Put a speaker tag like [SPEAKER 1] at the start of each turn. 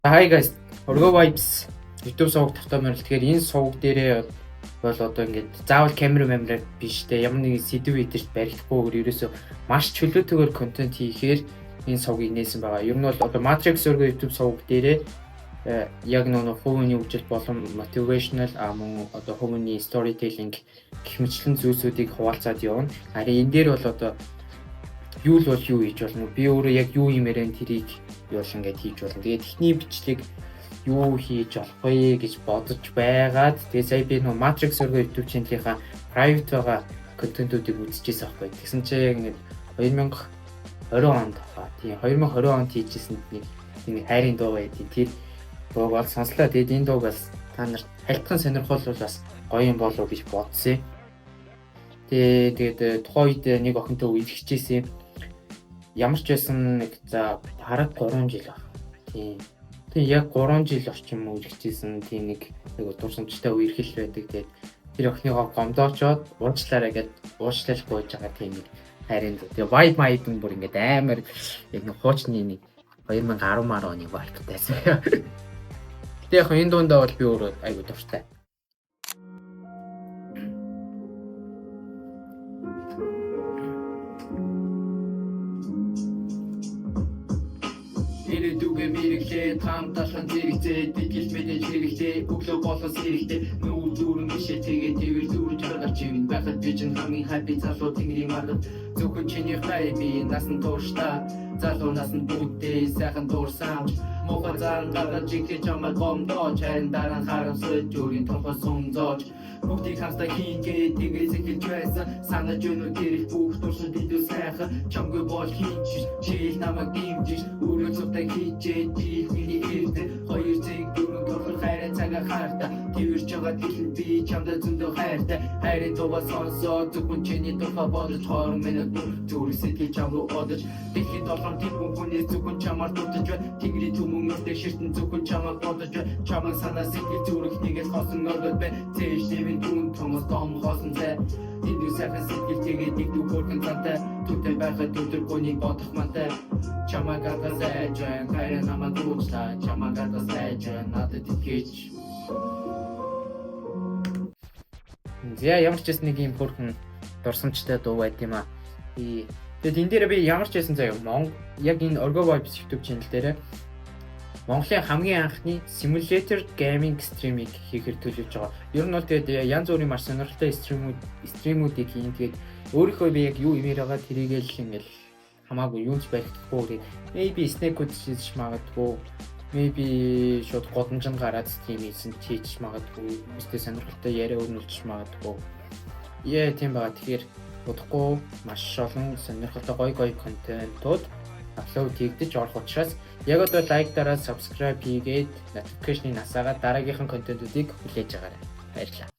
[SPEAKER 1] Hi guys, Orgo Vibes YouTube суваг тавтамаар л тэгэхээр энэ суваг дээрээ бол одоо ингээд заавал камера биш те ямар нэгэн сэдв идэрт баригдахгүйгээр ерөөсөө маш чөлөөтэйгээр контент хийхээр энэ сувгийг нээсэн байгаа. Ер нь бол одоо Matrix Orgo YouTube суваг дээрээ яг нэг хувийн хөгжил болон motivational мөн одоо хувийн storytelling гэх мэтлэн зүйлсүүдийг хуваалцаад явна. Харин энэ дээр бол одоо юу л бол юу хийж болно. Би өөрөө яг юу юмэрэн тэрийг юу л ингээд хийж болно. Тэгээд эхний бичлэг юу хийж болох вэ гэж бодож байгаад тэгээд сая би нөө Matrix Orgo YouTube channel-ийнхаа private байгаа контентуудыг үзчихсэн байхгүй. Тэгсэн чинь ингээд 2020 онд баа. Тийм 2020 онд хийжсэн нэг хайрын дуу байдیں۔ Тэр дууг бол сонслоо. Тэгээд энэ дууг бас та нарт хальтхан сонирхол бол бас гоё юм болов гэж бодсон. Тэгээд тухайн үед нэг охинтой үерхчихсэн. Ямар ч байсан нэг за хараад 3 жил баг. Тийм. Тэгээ яг 3 жил орчим үерхчихсэн тийм нэг дурсамжтай үерхэл байдаг. Тэгээд тэр охиныгоо гомдоочоод уучлаарай гэд уучлал гуйж байгаа тийм нэг хайрын. Тэгээ vibe майдын бүр ингээд амар яг нэг хуучны нэг 2010 оны vibe-тайсан. Тэгээ яг энэ дундаа бол би өөрөө айгу дуртай. Ирээдүгэ мэрэглээ таамталхан зэрэгцээ дигил мэдээж хэрэгтэй өглөө болоос хэрэгтэй нүү дүүрэн бишээ тэгээ тэрвэр дүүрэн жаргаж ивэн байхад би чинь хамгийн happy залуу тэнгэрийн маргад зөвхөн чиний хай би насан туршдаа залуу насан бүгдээ сайхан дуурсан мохо зан гаргаж ихэж чамаа гомдооч харин дараа нь харамсаж өөрийн толгой сумзооч бүгдийг хамтдаа хийгээ тэгээс эхэлж байсан санаж өнөө тэрх бүх туршид идүү сайхан чамгүй бол хийж чи намайг дэмжиж өөрөө зөвхөн хийжээ би миний эрдэ хоёр зэг дөрөв дөрвөр хайраа цагаа харта тэрч байгаа дэлэн би чамдаа зөндөө хайртай хайрын дуугаа сонсоо зөвхөн чиний тухай бодож 20 минут зүгээр сэтгэл чам руу одож тэгэхэд олон тийм хүнээс зөвхөн чамаар дутаж бай тэнгэрийн түмэнтэй ширтэн зөвхөн чамаар бодож бай чамаа санаа сэтгэл зүрх нэгээс хосон ордод бай зээш дэвэн түн томос том хосон зэ энэ сайхан сэтгэл тэгээд нэг дүүхөрхөн цантай түтэн байхад өдөр гоник бодох мантай чамаа гадасай жан хайраа намайг дуучлаа чамаа гадасай жан надад итгэж. За ямар ч гэсэн нэг юм бүрхэн дурсамжтай дуу байт юм аа. Тэгээд энэ дээр би ямар ч байсан заяа яг энэ Orgo Vibes YouTube channel дээр Монголын хамгийн анхны simulator gaming stream-ийг хийхээр төлөвлөж байгаа. Ер нь бол тэгээд янз бүрийн маш сонирхолтой стримүүдийг хийн. Тэгээд өөрийнхөө би яг юу имээр байгаа тэрийг л ингээл хамаагүй юуч барихгүй. Maybe snack-ууд хийж магадгүй. Maybe шууд годомжин гараад stream хийсэн хийж магадгүй. Өстэй сонирхолтой яриа өрнүүлж магадгүй. Тийм байгаа. Тэгэхээр удахгүй маш олон сонирхолтой гоё контентууд аплод хийгдэж орох учраас яг одоо лайк дараа subscribe хийгээд notification-ыг насаагаад дараагийнхын контентуудыг хүлээж аваарай. Баярлалаа.